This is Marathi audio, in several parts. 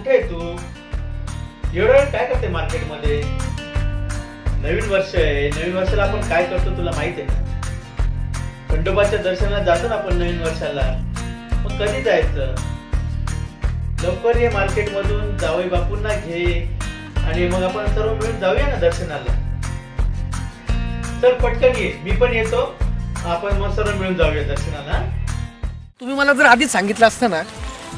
कुठे आहे तू? एवढं वेळ काय करते मार्केटमध्ये? नवीन वर्ष आहे, नवीन वर्षाला आपण काय करतो तुला माहित आहे का? खंडोबाच्या दर्शनाला जातो ना आपण नवीन वर्षाला. मग कधी जायचं? लवकर ये मार्केट मधून, जावई बापूंना घे आणि मग आपण सर्व मिळून जाऊया ना दर्शनाला. चल पटकन ये, मी पण येतो, आपण मग सर्व मिळून जाऊया दर्शनाला. तुम्ही मला जर आधीच सांगितलं असतं ना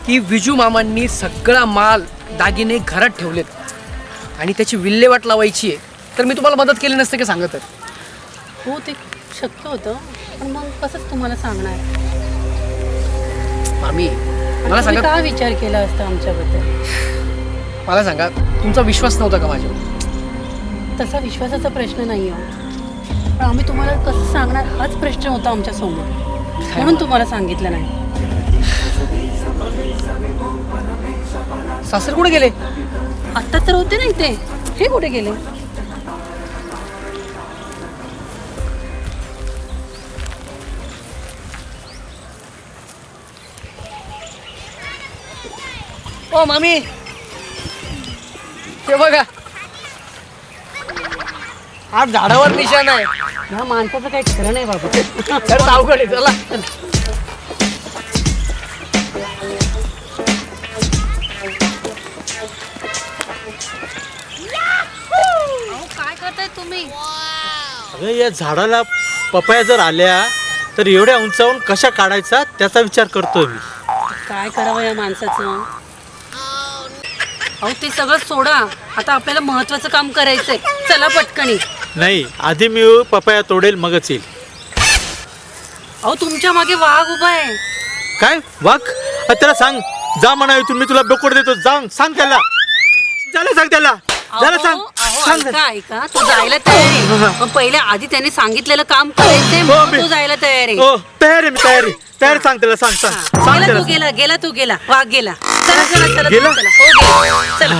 की विजू मामांनी सगळा माल दागिने घरात ठेवलेत आणि त्याची विल्हेवाट लावायची आहे, तर मी तुम्हाला मदत केली नसते की सांगत आहे. हो ते शक्य होतं, पण मग कसंच तुम्हाला सांगणार? मामी मला तुम्ही सांगा, का विचार केला असता आमच्याबद्दल? मला सांगा, तुमचा विश्वास नव्हता का माझ्यावर? तसा विश्वासाचा प्रश्न नाही आहे, पण आम्ही तुम्हाला कसं सांगणार हाच प्रश्न होता आमच्या समोर, म्हणून तुम्हाला सांगितलं नाही. सासरे कुठे गेले? आत्ता तर होते नाही ते, हे कुठे गेले? ओ मामी, हे बघा, हा झाडावर निशाण आहे. ह्या माणसाचं काही खरं नाही बाबा. तर अवघड आहे. चला काय करताय तुम्ही? अगं या झाडाला पपया जर आल्या तर एवढ्या उंचावून कशा काढायचा त्याचा विचार करतोय मी. काय करावं या माणसाचं? अहो ते सगळं सोडा, आता आपल्याला महत्वाचं काम करायचंय. चला पटकनी. नाही, आधी मी पपया तोडेल मगच येईल. अहो तुमच्या मागे वाघ उभा आहे. काय वाघ? त्याला सांग जा म्हणा इथून, मी तुला बोकड देतो. सांग त्याला, झालं सांग त्याला, झालं सांग. सांग ऐका ऐका, तू जायला तयार आहे, पण पहिले आधी त्याने सांगितलेलं काम करायचंय, मग तू जायला तयार आहे. हो तयार आहे, मी तयार सांग त्याला, सांग गेला त्याला. तू, गेला वाघ गेला. चला चला चला गेला? चला. हो गेला. चला.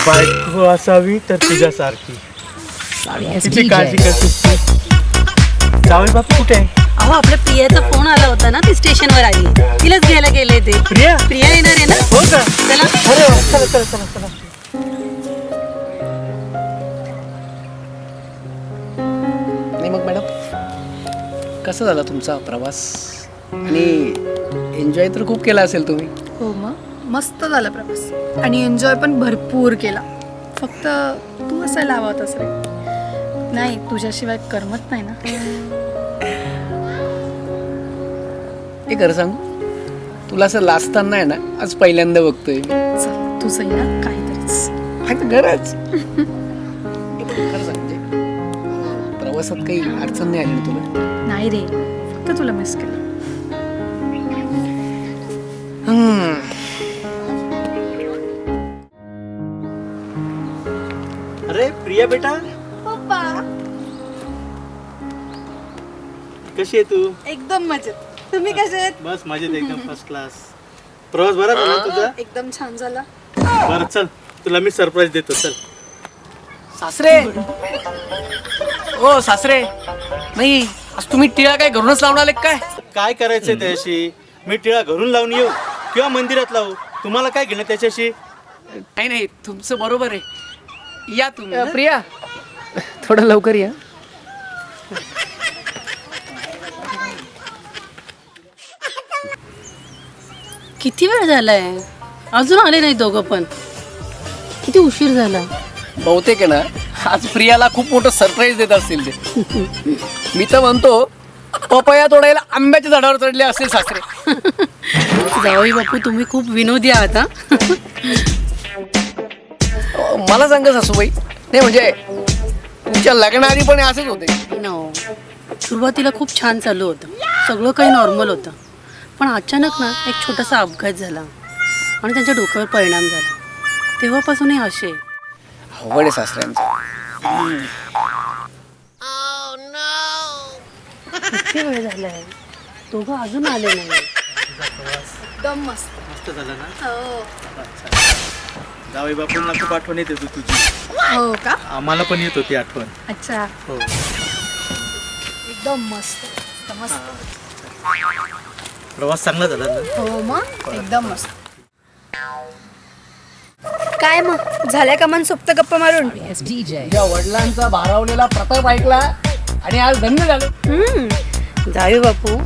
बायको असावी तर तुझ्यासारखी, तिची काळजी करतेस तू. जावई बापू कुठे आहे? अहो आपल्या प्रियाचा फोन आला होता ना, ती स्टेशनवर आली, तिलाच घ्यायला गेले ते. प्रिया येणार आहे ना? हो का? चला. अरे वा, चला चला चला चला. नाही मग मॅडम, कसा झाला तुमचा प्रवास? आणि एन्जॉय तर खूप केला असेल तुम्ही. हो मग मस्त झाला प्रवास आणि एन्जॉय पण भरपूर केला. फक्त तू असायला हवा होतास रे. नाही, तुझ्याशिवाय करमत नाही ना. हे खरं सांगू, तुला असं लाजताना आहे ना, आज पहिल्यांदा बघतोय मी. चल तुझंही ना काहीतरीच. आता खरंच. खरं सांग, म्हणजे प्रवासात काही अडचण नाही आली ना तुला? नाही रे, फक्त तुला मिस केलं. अरे प्रिया बेटा, पप्पा कशी आहे तू? एकदम मजेत. तुम्ही कसे आहेत? बस मजेत, एकदम फर्स्ट क्लास. प्रवास बरा झाला तुझा? एकदम छान झाला. बरं चल, तुला मी सरप्राईज देतो. चल. सासरे, ओ सासरे, नाही आज तुम्ही टिळा काय घरूनच लावून आले काय? काय करायचंय त्याच्याशी? मी टिळा घरून लावून येऊ किंवा मंदिरात लावू, तुम्हाला काय घेणं त्याच्याशी? नाही नाही, तुमचं बरोबर आहे. या तुम्ही. प्रिया, थोडं लवकर या. किती वेळ झालाय, अजून आले नाही दोघं पण. किती उशीर झाला. बहुतेक आहे ना, आज प्रियाला खूप मोठं सरप्राईज देत असतील ते. मी तर म्हणतो पपया तोडायला आंब्याच्या झाडावर चढले असतील सासरे. जावई बापू तुम्ही खूप विनोदी आहात हा. मला सांगा सासूबाई, नाही म्हणजे तुमच्या लग्नाआधी पण असंच होते? नो, सुरुवातीला खूप छान चालू होतं, सगळं काही नॉर्मल होतं, पण अचानक ना एक छोटासा अपघात झाला आणि त्यांच्या डोक्यावर परिणाम झाला. तेव्हापासून हे असे. अवघड आहे सासऱ्यांचं. किती वेळ झालाय, दोघं अजून आले नाही. एकदम मस्त. मस्त झालं ना? हो. जावई बापूंना खूप आठवण येते तुझी. हो का? आम्हाला पण येत होती आठवण. अच्छा. हो. एकदम मस्त मस्त. प्रवास चांगला झाला ना? हो मग एकदम मस्त. काय मग झाल्या का मन सोबत गप्पा मारून? तुझ्या वडिलांचा भारावलेला प्रताप ऐकला आणि आज धन्य झालं. जाऊ बापू,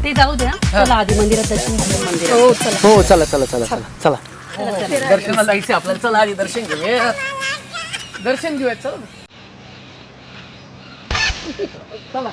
ते जाऊ द्या. चला आधी मंदिरात दर्शन घेऊ. मंदिर हो चला. हो चला चला चला चला चला दर्शनाला जायचं आपल्याला. चला आधी दर्शन घेऊया. दर्शन घेऊया चला. चला.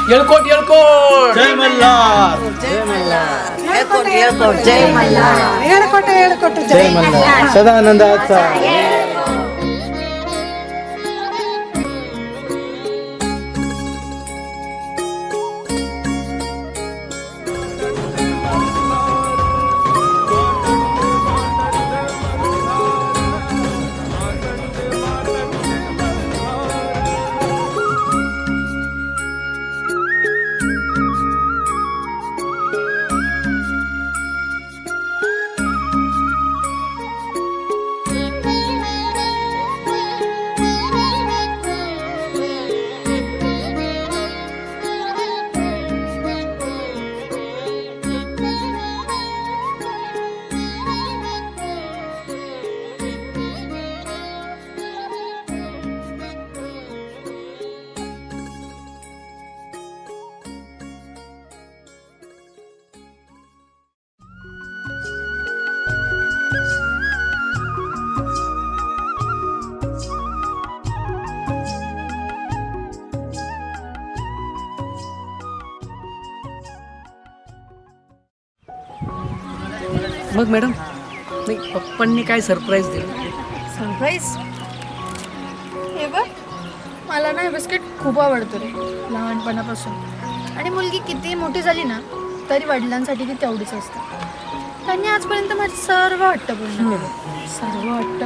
येळकोट येळकोट. जय मल्हार. जय मल्हार. सदानंदाचा. मग मॅडम, नाही पप्पांनी काय सरप्राईज दिलं? सरप्राईज? हे बघ, मला ना हे बिस्किट खूप आवडतं रे लहानपणापासून. आणि मुलगी किती मोठी झाली ना तरी वडिलांसाठी ती तेवढीच असते. त्यांनी आजपर्यंत माझे सर्व हट्ट पूर्ण केले, सर्व हट्ट.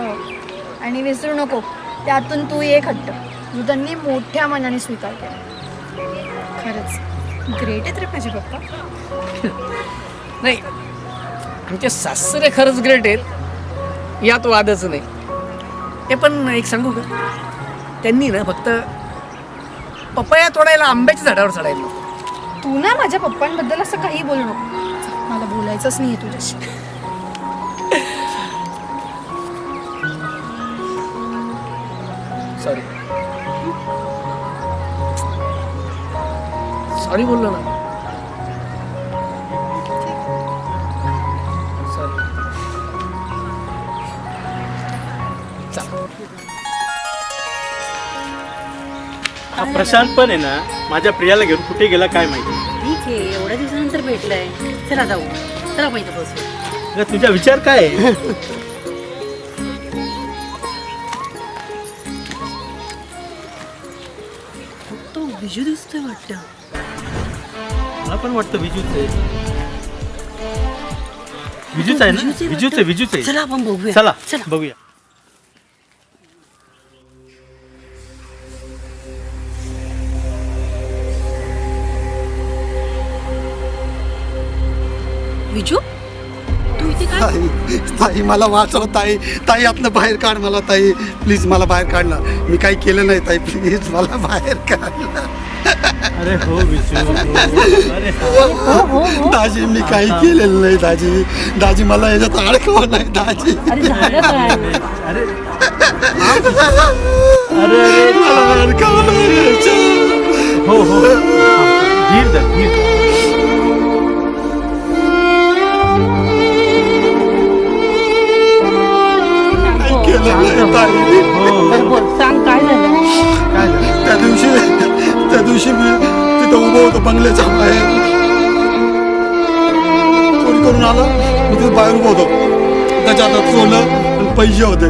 आणि विसरू नको, त्यातून तू एक हट्ट जो त्यांनी मोठ्या मनाने स्वीकार केला. खरंच ग्रेट आहेत रे माझे पप्पा. नाही, आमचे सासरे खरंच ग्रेट आहेत, यात वादच नाही. ते पण एक सांगू का, त्यांनी ना फक्त पपया तोडायला आंब्याच्या झाडावर चढायला. तू ना माझ्या पप्पांबद्दल असं काही बोलू नको, मला बोलायचंच नाही तुझ्याशी. सॉरी सॉरी बोललो ना. सॉरी. हा प्रशांत पण आहे ना, माझ्या प्रियाला घेऊन कुठे गेला काय माहिती. ठीक आहे, एवढ्या दिवसानंतर भेटलंय. चला जाऊ, चला माहिती बसू. अगं, तुझा विचार काय आहे? तो विजू दिसतोय वाटतं. मला पण वाटतं विजूच आहे. विजूच आहे ना? विजूच आहे, विजूच आहे. चला आपण बघूया. चला बघूया. काय ताई मला वाचव ताई. ताई यातनं बाहेर काढ मला ताई. प्लीज मला बाहेर काढ ना. मी काही केलं नाही ताई. प्लीज मला बाहेर काढ. अरे हो विचू अरे दाजी मी काही केलेलं नाही दाजी. दाजी मला याच्यात अडकव नाही दाजी. अरे झालं काय अरे मला अडकव नाही याच्यात. हो हो धीर धर धीर धर. काही केलं नाही ताई. हो बोल सांग काय झालं काय झालं त्या दिवशी मी तिथं उभं होतो बंगल्याच्या बाहेर. चोरी करून आला. मी तिथं बाहेर उभं होतो. त्याच्या हातात सोनं आणि पैसे होते.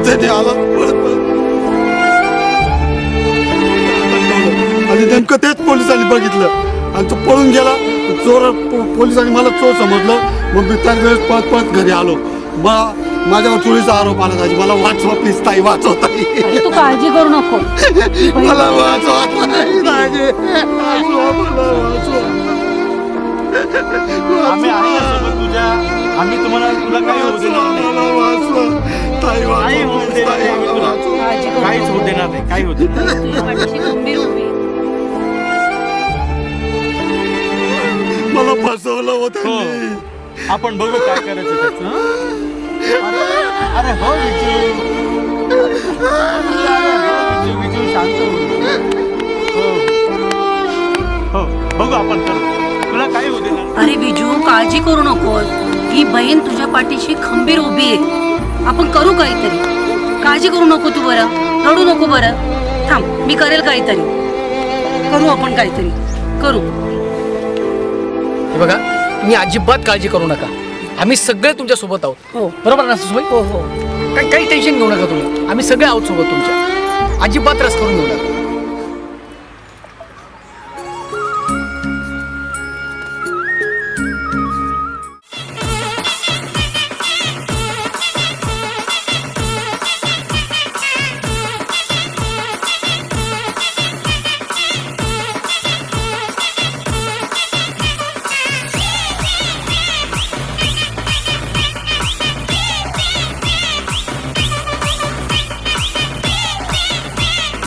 त्याने आला आणि नेमकं तेच पोलिसांनी बघितलं आणि तो पळून गेला. पोलिसांनी मला चोर समजलं. मग मी त्याच वेळेस पळत पळत घरी आलो. मग माझ्यावर चोरीचा आरोप आला दाजी. मला वाचवा प्लीज ताई. वाचव ताई. तू काळजी करू नको मला वाचवा ताई. दाजी वाचवा मला वाचवा. आम्ही आहे ना सोबत तुझ्या. आम्ही तुला काही होऊ देणार नाही. मला वाचवा ताई. काही होऊ वाचवा देणार ताई. नाही आम्ही तुला. काळजी करू काहीच होऊ देणार नाही. काही होऊ देणार नाही. तुझ्या पाठीशी गंभीर उभी मला फसवलं होतं हो. मी. आपण बघू काय करायचं त्याचं हं? अरे हो विजू. अरे हो विजू शांत हो. हो बघू आपण करू. तुला काही होऊ देणार. अरे बिजू काळजी करू नकोस. ही बहीण तुझ्या पाठीशी खंबीर उभी आहे. आपण करू काहीतरी. काळजी करू नको तू बरं. रडू नको बरं. थांब मी करेल काहीतरी. करू आपण काहीतरी करू. हे बघा तुम्ही अजिबात काळजी करू नका. आम्ही सगळे तुमच्या सोबत आहोत. हो बरोबर ना सुसबाई? हो हो काही टेन्शन घेऊ नका तुम्ही. आम्ही सगळे आहोत सोबत तुमच्या. अजिबात त्रास करून घेऊ नका.